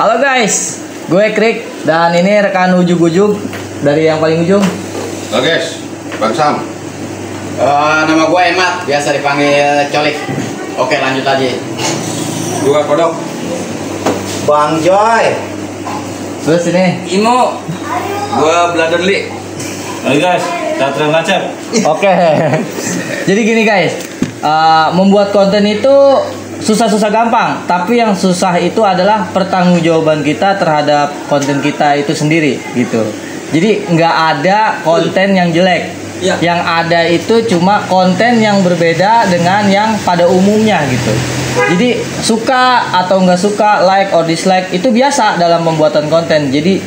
Halo guys, gue Krik dan ini rekan ujug-ujug dari yang paling ujung. Halo guys, Bang Sam. Nama gue Emat, biasa dipanggil Colik. Oke, lanjut aja. Gue Kodok. Bang Joy. Terus ini Imo. Gue Bladerli. Halo guys, Satria Ngacep. Oke. Jadi gini guys, membuat konten itu susah-susah gampang, tapi yang susah itu adalah pertanggungjawaban kita terhadap konten kita itu sendiri gitu. Jadi nggak ada konten yang jelek, yang ada itu cuma konten yang berbeda dengan yang pada umumnya gitu. Jadi suka atau nggak suka, like or dislike itu biasa dalam pembuatan konten. Jadi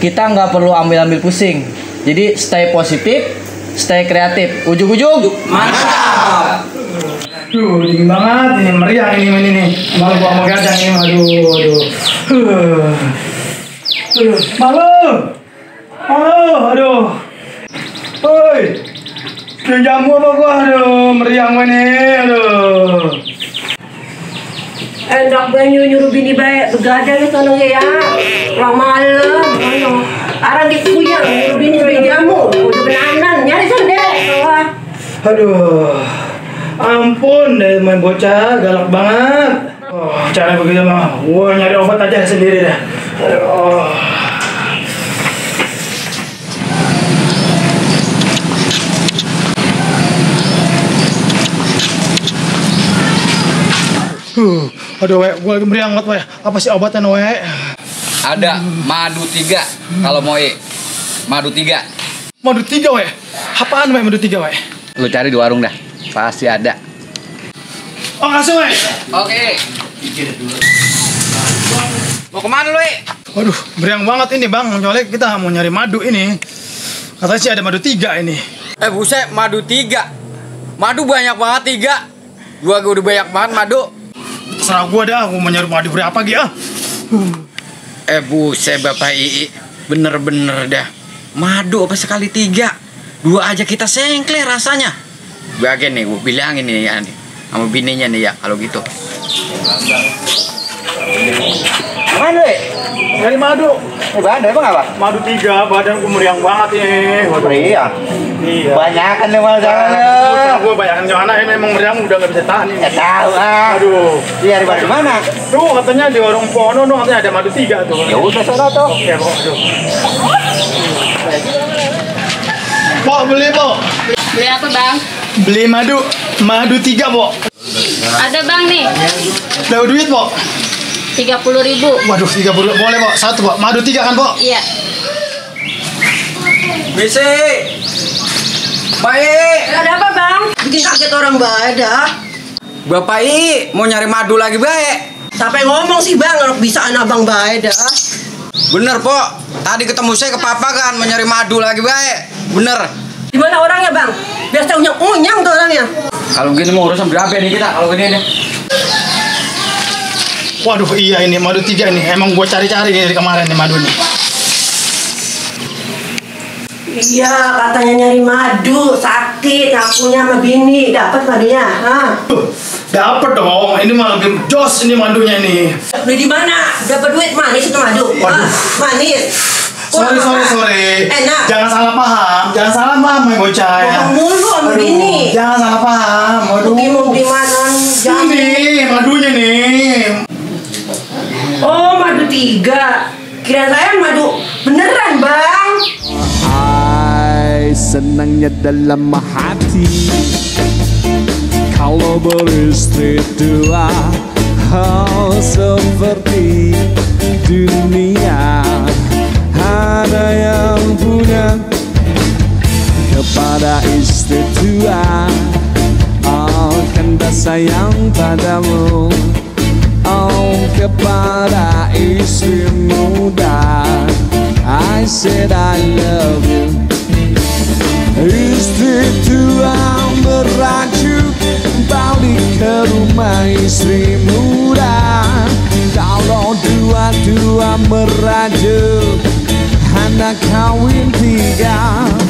kita nggak perlu ambil-ambil pusing. Jadi stay positif, stay kreatif. Ujung-ujung Mantap. Duh, dingin banget, ini meriang ini nih. Malu gua mau gadang ini, aduh. Aduh. Woi. Kayak jamu apa gua, aduh, meriang ini, aduh. Endak banyu nyuruh bini baik begadang di sana ya. Orang malam, arang dikuyang nyuruh bini beli jamu. Udah benanan, nyari sendek. Aduh. Ampun, deh main bocah galak banget. Oh, cara begitu mah, gua nyari obat aja sendiri dah. Aduh. Aduh, gua lagi meriang banget, apa sih obatnya, we? Ada madu 3 kalau mau madu 3. Madu 3, we? Apaan, we, madu 3, we? Lu cari di warung dah, pasti ada. Oh, kasih, we. Oke. Mau kemana lu, Waduh, meriang banget ini, Bang. Soalnya kita mau nyari madu ini. Katanya sih ada madu 3 ini. Buset, madu 3. Madu banyak banget 3. Gua udah banyak banget madu. Serah gua dah, gua mau nyari madu berapa gitu. Buset Bapak Ii, bener-bener dah. Madu apa sekali 3? 2 aja kita sengkle rasanya. Bagian nih, gua bilangin nih ya, sama bininya nih ya, kalau gitu. Mana, we? Nyari madu. Badan emang apa? Madu 3, badan gua meriang banget ini. Waduh. Iya. Iya. Banyakan nih mal jangan. Gua bayangan Johanna ini memang meriang udah gak bisa tahan ini. Ya tahu ah. Aduh. Iya di mana? Tuh katanya di warung Pono tuh katanya ada madu 3 tuh. Ya udah sana tuh. Oke, Pok. Aduh. Pok, beli, Pok. Beli apa bang? Beli madu 3, Pok. Ada bang nih, Dapat duit, Pok. 30.000. Waduh, 30. Boleh, Pok. 1, Pok. Madu 3 kan, Pok? Iya. Bisi. Baik. Ada apa bang? Bikin kaget orang baik dah. Bapak Ii mau nyari madu lagi baik. Sampai ngomong sih bang, orang bisa anak bang baik dah. Bener, Pok. Tadi ketemu saya ke papa kan mau nyari madu lagi baik. Bener. Di mana orangnya bang? Biasa unyang-unyang tuh orangnya. Kalau gini mau urusan berapa nih kita? Kalau gini nih. Waduh, iya ini madu 3 nih. Emang gua cari-cari nih dari kemarin nih madu nih. Iya, katanya nyari madu, sakit, ngakunya sama bini, dapat madunya, Dapat dong. Ini mah lebih jos ini madunya nih. Beli di mana? Dapat duit manis itu madu. Waduh. Manis. Sorry. Enak. Jangan salah paham, main bocah ya. Bohong mulu sama bini. Jangan salah paham. Waduh. Mau di mana? Ini madunya nih. Oh, madu 3. Kira saya madu beneran, Bang. Senangnya dalam hati kalau beristri 2, seperti dunia ada yang punya kepada istri 2 akan sayang padamu, kepada istri muda I said I love you. Istri 2 merajuk balik ke rumah istri muda. Kalau 2 merajuk anak kawin 3.